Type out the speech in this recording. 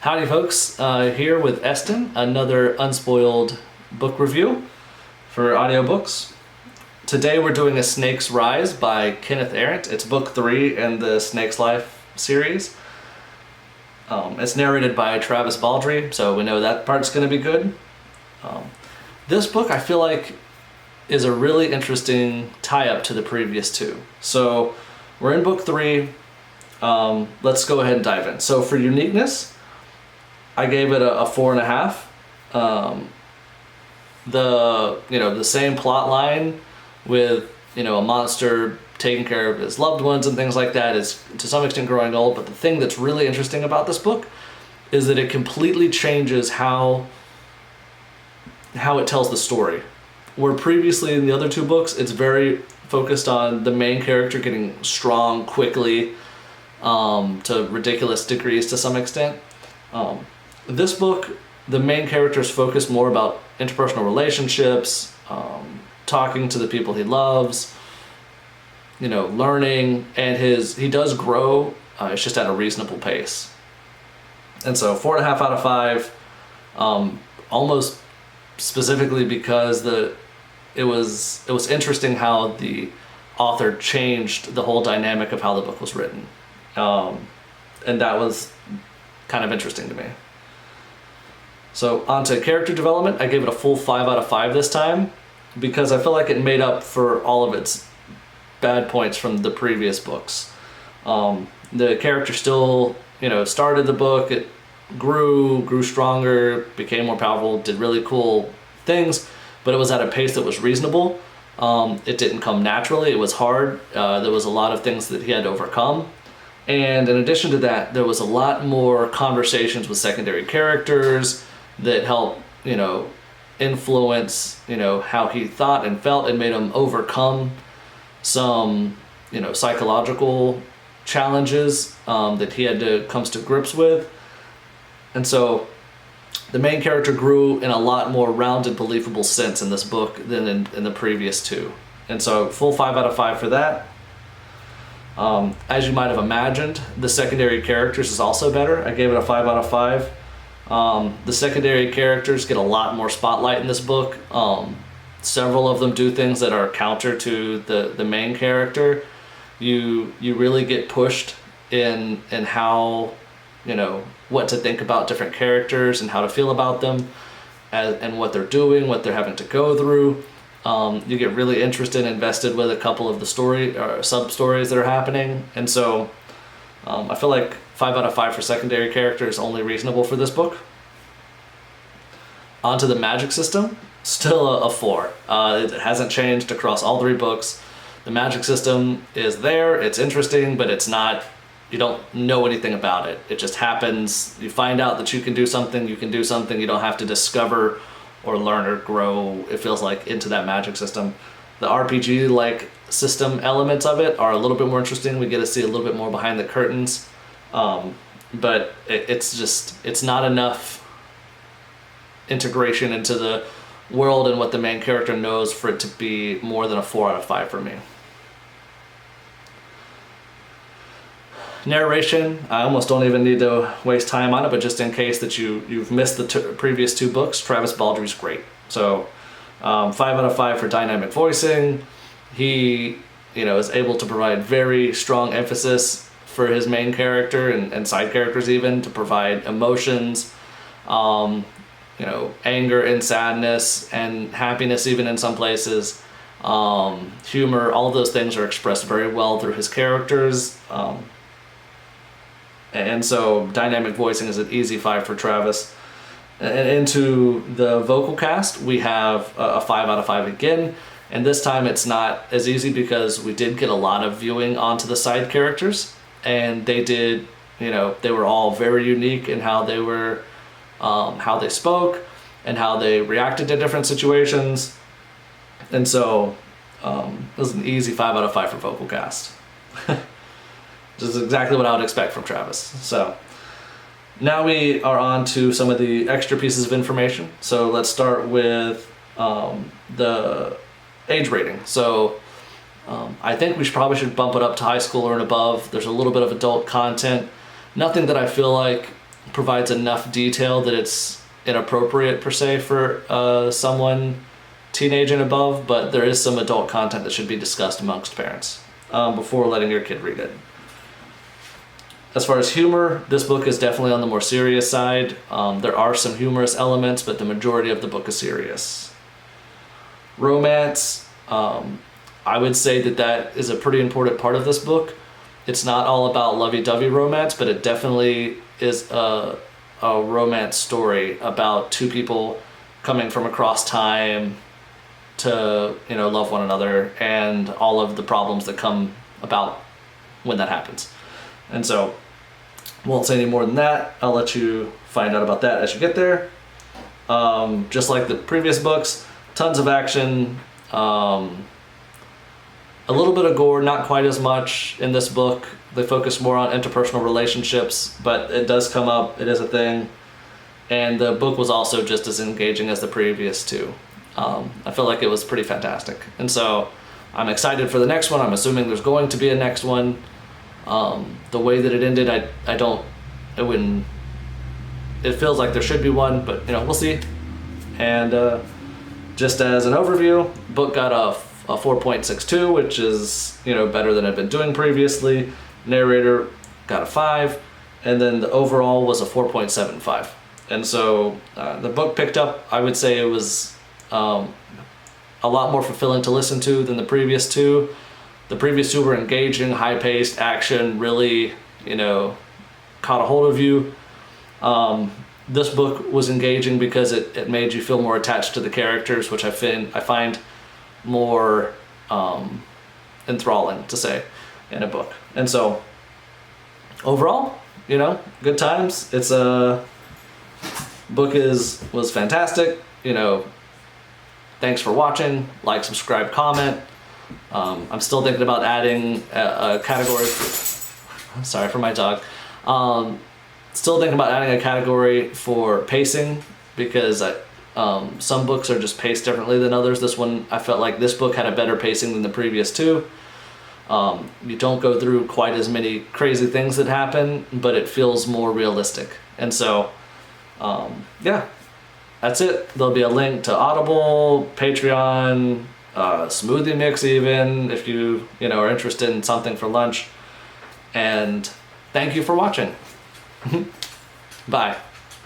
Howdy folks, here with Eston, another unspoiled book review for audiobooks. Today we're doing A Snake's Rise by Kenneth Arant. It's book 3 in the Snake's Life series. It's narrated by Travis Baldree, so we know that part's going to be good. This book I feel like is a really interesting tie-up to the previous two. So we're in book 3. Let's go ahead and dive in. So for Uniqueness, I gave it a 4.5. The same plot line with a monster taking care of his loved ones and things like that is to some extent growing old. But the thing that's really interesting about this book is that it completely changes how it tells the story. Where previously in the other two books, it's very focused on the main character getting strong quickly to ridiculous degrees to some extent. This book, the main characters focus more about interpersonal relationships, talking to the people he loves, learning, and he does grow. It's just at a reasonable pace. And so 4.5 out of 5, almost specifically because it was interesting how the author changed the whole dynamic of how the book was written, and that was kind of interesting to me. So on to character development, I gave it a full 5 out of 5 this time because I feel like it made up for all of its bad points from the previous books. The character still, started the book, it grew stronger, became more powerful, did really cool things, but it was at a pace that was reasonable. It didn't come naturally, it was hard. There was a lot of things that he had to overcome. And in addition to that, there was a lot more conversations with secondary characters that helped, influence, how he thought and felt and made him overcome some, psychological challenges that he had to come to grips with. And so the main character grew in a lot more rounded, believable sense in this book than in the previous two. And so full 5 out of 5 for that. As you might have imagined, the secondary characters is also better. I gave it a 5 out of 5. The secondary characters get a lot more spotlight in this book. Several of them do things that are counter to the main character. You really get pushed in how, what to think about different characters and how to feel about them and what they're doing, what they're having to go through. You get really interested and invested with a couple of the story or sub-stories that are happening. And so I feel like 5 out of 5 for secondary characters is only reasonable for this book. Onto the magic system, still a 4. It hasn't changed across all 3 books. The magic system is there, it's interesting, but it's not, you don't know anything about it. It just happens, you find out that you can do something, you don't have to discover or learn or grow, it feels like, into that magic system. The RPG-like system elements of it are a little bit more interesting. We get to see a little bit more behind the curtains. But it's not enough integration into the world and what the main character knows for it to be more than a 4 out of 5 for me. Narration, I almost don't even need to waste time on it, but just in case that you've missed the previous 2 books, Travis Baldree's great. So 5 out of 5 for dynamic voicing. He is able to provide very strong emphasis for his main character and side characters even, to provide emotions, anger and sadness and happiness even in some places, humor, all of those things are expressed very well through his characters. And so dynamic voicing is an easy 5 for Travis. And into the vocal cast, we have a 5 out of 5 again. And this time it's not as easy because we did get a lot of viewing onto the side characters. And they did, they were all very unique in how they were, how they spoke and how they reacted to different situations. And so it was an easy 5 out of 5 for vocal cast. Just exactly what I would expect from Travis. So now we are on to some of the extra pieces of information. So let's start with the age rating. So I think we probably should bump it up to high school or and above. There's a little bit of adult content. Nothing that I feel like provides enough detail that it's inappropriate per se for someone teenage and above, but there is some adult content that should be discussed amongst parents before letting your kid read it. As far as humor, this book is definitely on the more serious side. There are some humorous elements, but the majority of the book is serious. Romance, I would say that is a pretty important part of this book. It's not all about lovey-dovey romance, but it definitely is a romance story about two people coming from across time to, love one another and all of the problems that come about when that happens. And so, won't say any more than that. I'll let you find out about that as you get there. Just like the previous books, tons of action, a little bit of gore, not quite as much in this book. They focus more on interpersonal relationships, but it does come up, it is a thing. And the book was also just as engaging as the previous two. I feel like it was pretty fantastic. And so I'm excited for the next one. I'm assuming there's going to be a next one. The way that it ended, it feels like there should be one, but we'll see. And just as an overview, book got a 4.62, which is better than I've been doing previously. Narrator got a 5, and then the overall was a 4.75. And so the book picked up. I would say it was a lot more fulfilling to listen to than the previous two. The previous two were engaging, high-paced action, really caught a hold of you. This book was engaging because it made you feel more attached to the characters, which I find more enthralling to say in a book. And so overall, good times. It's a book was fantastic. Thanks for watching. Like, subscribe, comment. I'm still thinking about adding a category. Sorry for my dog. Still thinking about adding a category for pacing, because some books are just paced differently than others. This one, I felt like this book had a better pacing than the previous two. You don't go through quite as many crazy things that happen, but it feels more realistic. And so, yeah, that's it. There'll be a link to Audible, Patreon, Smoothie Mix even, if you are interested in something for lunch. And thank you for watching. Bye.